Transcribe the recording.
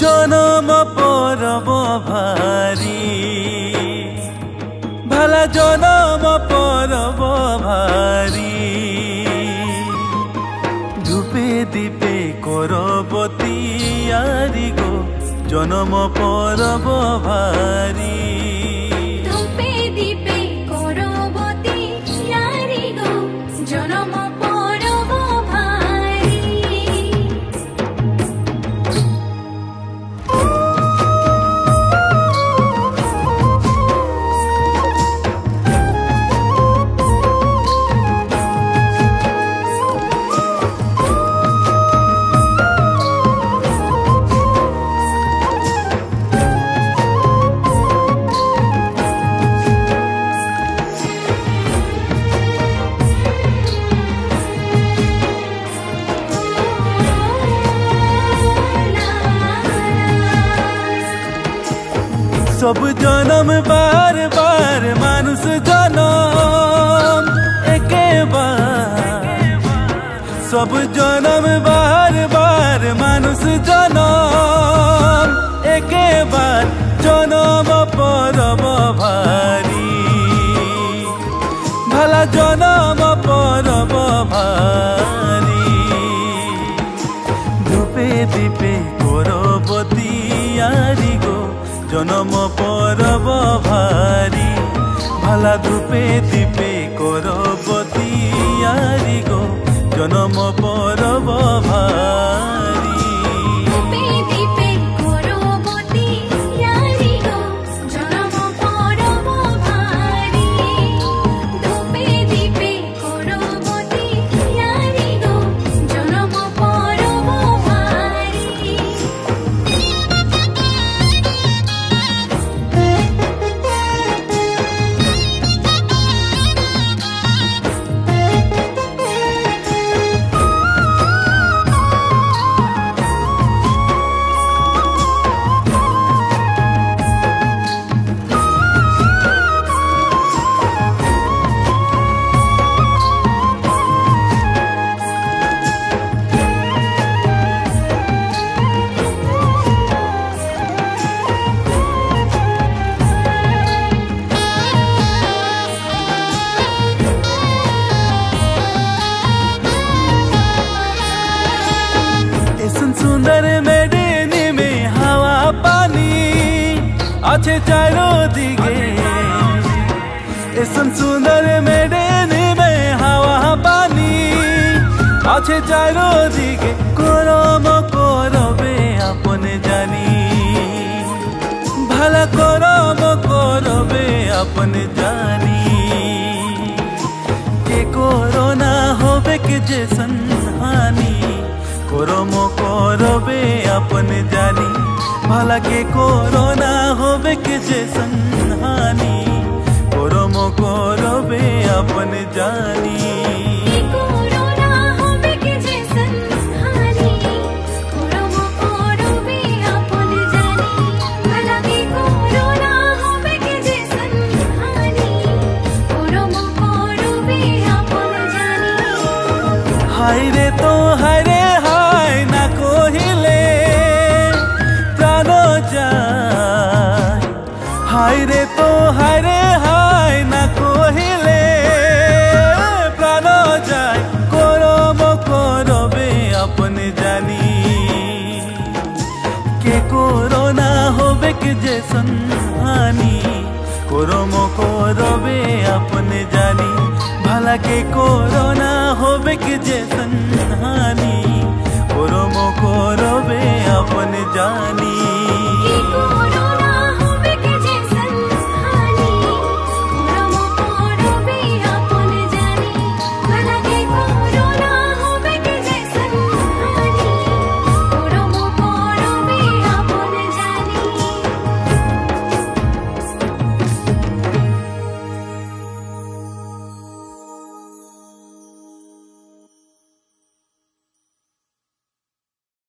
জনম পরব ভারি ভালা জনম পরব ভারি ধূপে দীপে করবতী আরি গো জনম পরব ভারি ধূপে দীপে করবতী আরি গো জনম পরব ভারি सब जन्म बार बार मानुष जन्म एके बार सब जन्म बार बार मानुष जन्म एके बार जन्म परब भारी भला जन्म परब भारी धूपे दीपे करबतী आरी गो जन्म परब भारी भला धूपे दीपे करबतী आरी गो जन्म परब भारी ধূপে দীপে করবতী আরি গো জনম পরব ভারি ধূপে দীপে করবতী আরি গো জনম পরব ভারি सुंदर मेडिनी में हवा पानी अच्छे चारों दिगे ऐसन सुंदर मेडिनी में हवा पानी अच्छे चारों दिगे करम करबे अपने जानी भला करम करबे अपने जानी के कोरोना होबे के जैसन हानि करम करबे अपने जानी भला के कोरोना होबे के जैसन हानि करम करबे अपने जानी कोरोना होबे के जैसन हानि करम करबे अपने जानी भला के कोरोना होबे के जैसन हानि करम करबे अपने जानी हाय रे तो हाय रे हाय ना कहिले प्राण जाय हाय रे तो हाय रे हाय ना कहिले प्राण जाय करम करबे अपने जानी के कोरोना होबे के जैसन हानि करम करबे अपने जानी भला के कोरोना होबे के जैसन हानि करम करबे अपने जानी।